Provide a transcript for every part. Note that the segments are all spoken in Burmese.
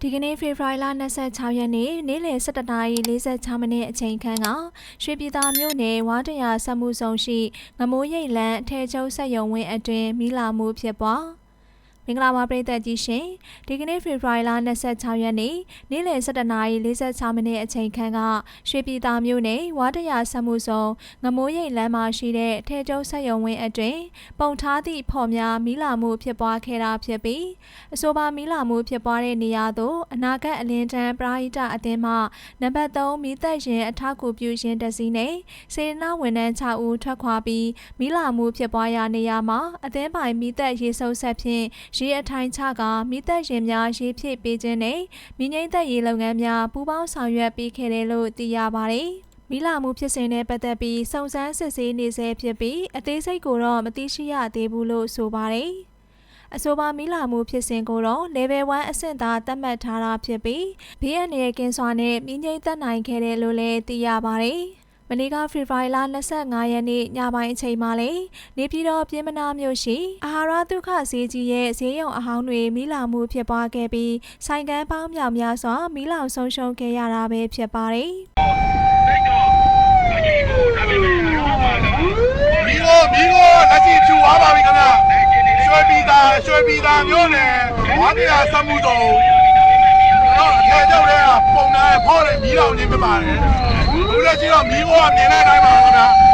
ဒီကနေ့ဖေဖော်ဝါရီလ26ရက်နေ့နေ့လယ်17:46မိနစ်အချိန်ခန့်ကရွှေပြည်သာမြို့နယ်ဝါတရာစက်မှုဆောင်ရှိငမိုးရိပ်လန်းအထည်ချုပ်စက်ရုံဝင်းအတွင်းမီးလောင်မှုဖြစ်ပွားမင်္ဂလာပါပရိသတ်ကြီးရှင်ဒီကနေ့ဖေဖော်ဝါရီလ26ရက်နေ့နေ့လယ်17:46မိနစ်အချိန်ခန့်ကရွှေပြည်သာမြို့နယ်ဝါတရာစက်မှုဆောင်ငမိုးရိပ်လန်းမှာရှိတဲ့အထည်ချုပ်စက်ရုံဝင်းအတွင်းပုံထားသည့်ဖော်များမီးလောင်မှုဖြစ်ပွားခဲ့တာဖြစ်ပြီးအဆိုပါမီးလောင်မှုဖြစ်ပွားတဲ့နေရာသို့အနာဂတ်အလင်းတန်းပရာဟိတအသင်းမှနံပါတ်3မီးသက်ရင်အထောက်အကူပြုရှင်တစည်းနဲ့စေတနာဝန်ထမ်း6ဦးထွက်ခွာပြီးမီးလောင်မှုဖြစ်ပွားရာနေရာမှာအသင်းပိုင်မီးသက်ရေစုပ်ဆက်ဖြင့်ရေအထိုင်ချကမီးသက်ရင်များရေဖြည့်ပေးခြင်းနဲ့မီးငိမ့်သက်ရေလုပ်ငန်းများပူးပေါင်းဆောင်ရွက်ပေးခဲ့တယ်လို့သိရပါတယ်မီးလောင်မှုဖြစ်စဉ်နဲ့ပတ်သက်ပြီးစုံစမ်းစစ်ဆေးနေဆဲဖြစ်ပြီးအသေးစိတ်ကိုတော့မသိရှိရသေးဘူးလို့ဆိုပါတယ်အဆိုပါမီးလောင်မှုဖြစ်စဉ်ကိုတော့ level 1အဆင့်သာသတ်မှတ်ထားတာဖြစ်ပြီးဘေးအန္တရာယ်ကင်းစွာနဲ့မီးငြိမ်းသက်နိုင်ခဲ့တယ်လို့လည်းသိရပါတယ်မနေ့ကဖေဖော်ဝါရီလ25ရက်နေ့ညပိုင်းအချိန်မှာလည်းနေပြည်တော်ပြည်မနာမြို့ရှိအာဟာရဒုက္ခဈေးကြီးရဲ့ဈေးရုံအဟောင်းတွေမီးလောင်မှုဖြစ်ပွားခဲ့ပြီးဆိုင်ကန်းပေါင်းမြောက်များစွာမီးလောင်ဆုံးရှုံးခဲ့ရတာပဲဖြစ်ပါတယ်မီးကိုလက်ရှိဖြူသွားပါပြီခင်ဗျာရွှေပြည်သာမျိုးနဲ့ဝါတရားစမှုတော်တော့အထည်ချုပ်တဲ့ပုံနဲ့ဖော်တဲ့မီးလောင်ခြင်းဖြစ်ပါတယ်အခုလက်ရှိတော့မီးကိုမြင်တဲ့အတိုင်းပါခင်ဗျာ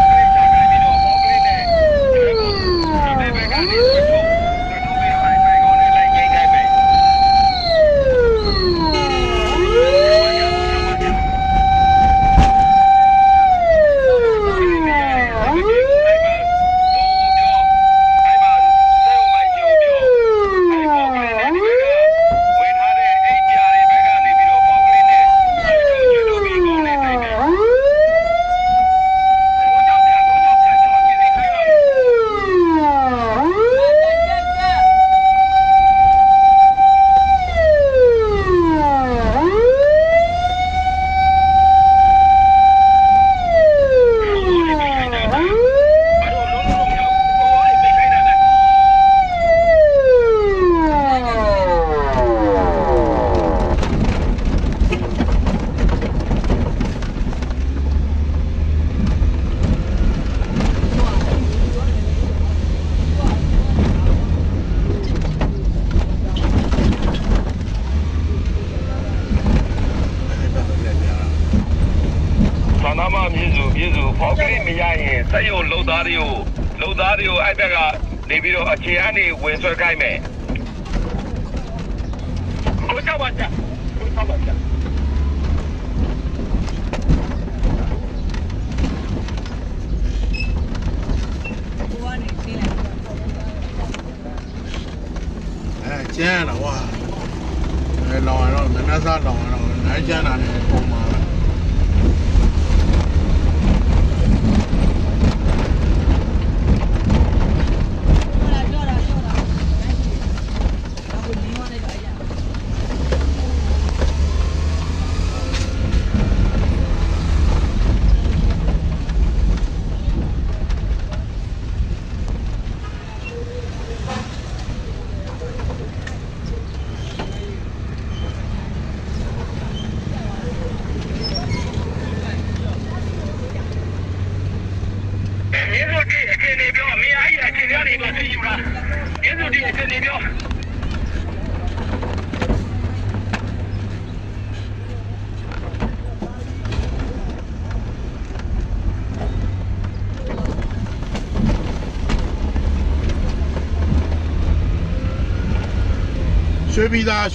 မြေစုဖောက်ကလေးမရရင်စက်ရုံလုံသားတွေကိုအဲ့ဘက်ကနေပြီးတော့အခြေအနေဝင်ဆွဲခိုင်းမယ်ကိုချပါကြကျန်းတော့ဝါလောင်တော့နည်းနည်းစားလောင်တော့နိုင်ကျန်းတာနဲ့ပုံမှာ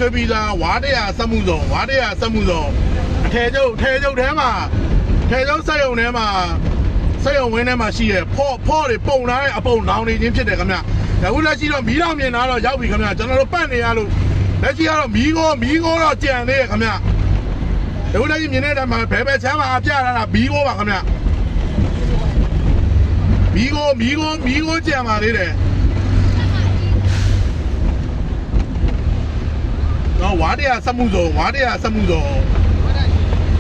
ရွှေပြည်သာဝါတရားစက်မှုဆောင်အထည်ချုပ်ထဲမှာထည်ချုပ်စက်ရုံထဲမှာစက်ရုံဝင်းထဲမှာရှိရဲ့ဖော့တွေပုံထားတဲ့အပုံလောင်နေခြင်းဖြစ်တယ်ခင်ဗျအခုလက်ရှိတော့မီးလောင်မြင်တာတော့ရောက်ပြီခင်ဗျကျွန်တော်တို့ပတ်နေရလို့လက်ရှိကတော့မီးကိုတော့ကြံသေးရဲ့ခင်ဗျအခုလက်ရှိမြင်တဲ့အတိုင်းမှာဘယ်ချမ်းမှာအပြထားတာမီးကိုပါခင်ဗျမီးကိုကြံပါသေးတယ်တော့ဝါတရားစက်မှုစုံ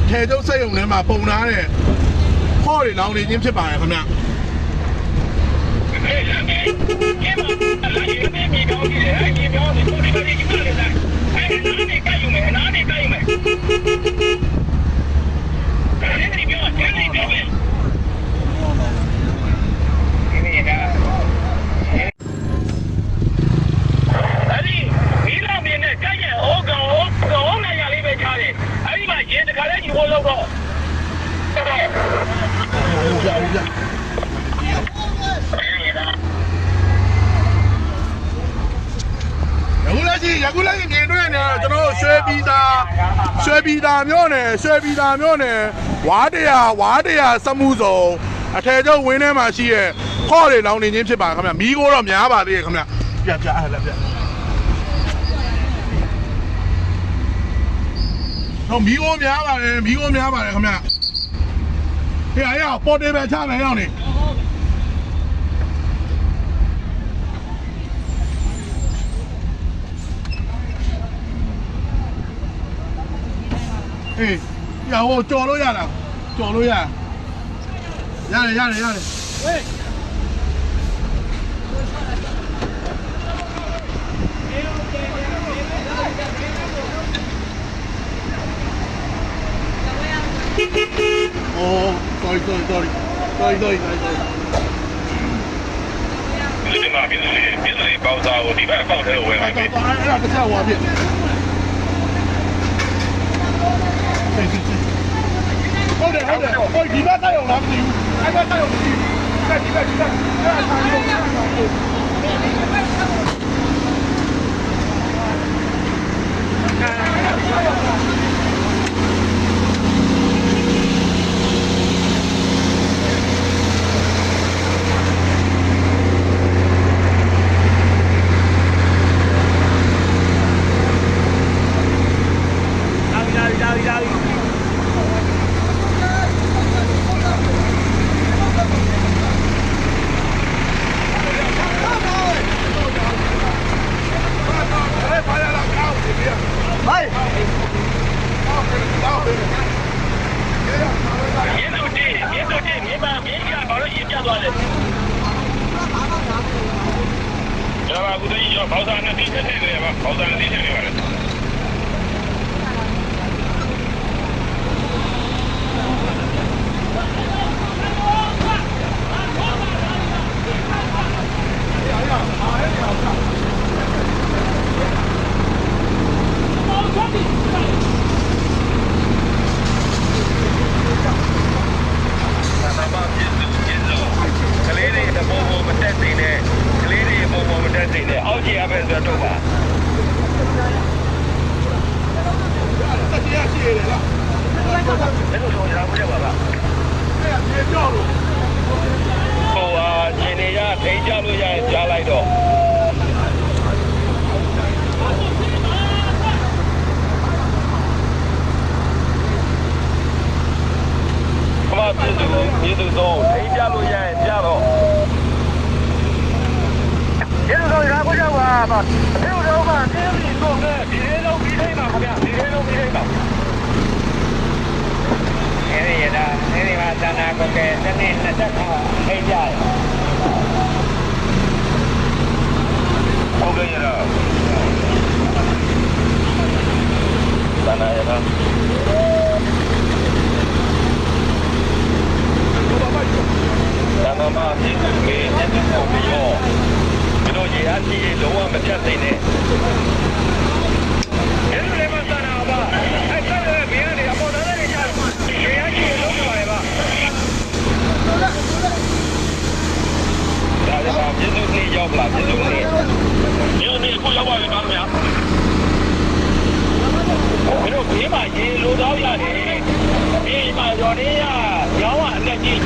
ထဲကျုပ်စက်ရုံထဲမှာပုံထားတဲ့ဖော့တွေလောင်နေခြင်းဖြစ်ပါတယ်ခင်ဗျအဲ့ဒီ ရွှေပြည်သာမြို့နယ်ဝါတရားစမှုဆောင်အထယ်ချုပ်ဝင်းထဲမှာရှိရဲ့ခေါ်တွေလောင်းနေခြင်းဖြစ်ပါခင်ဗျမီးကိုတော့များပါသေးရဲ့ခင်ဗျပြအဲ့လက်ပြတော့မီးကိုများပါတယ်ခင်ဗျဟေ့အဲ့ပေါ်တယ်ပဲချမယ်ရောက်နေဟေးရဟိုကြော်လို့ရလားရတယ်ဝေးsorry ဒီမှာပြည်သူတွေပေါသားကိုဒီဘက်ပေါက်ထဲကိုဝယ်လိုက်ပြီ အဲ့ဒါတစ်ချက်ဟောဖြစ်ဟုတ်တယ်ဟိုဒီဘက်တိုက်အောင်လားမသိဘူးအဲ့ဘက်တိုက်အောင်မရှိဘူးဒီဘက်အဲ့ဒါဆိုင်ပြည်သူတို့ထိကြလို့ရရင်ကြတော့ကျေးဇူးတော်ရာကိုကြောက်ပါအဖေတို့ကတင်းပြီးတော့ဒီလေးလုံးပြီးထိမှာခင်ဗျဒီလေးလုံးပြီးထိမှာအဲဒီမှာသနာကိုကဲတနေ့20ခါထိကြရဟုတ်ကဲ့ရတော့သနာရတော့မမပြည်သူတွေနဲ့ပုံပြီးတော့ဒီလိုရေအားကြီးလုံးဝမပြတ်သိနေအဲ့ဒီမှာသနာပါအဲ့ဒါလည်းမင်းတွေအပေါ်သားတွေကြာရေအားကြီးလုံးပါလေပါဒါလည်းပါပြည်သူတွေရောက်လာပြည်သူတွေကိုရောက်ပါပြီပါခင်ဗျာဘယ်လိုဒီမှာရေလိုတော့ရတယ်ဒီမှာရော်နေရရောင်းအလက်ကြီး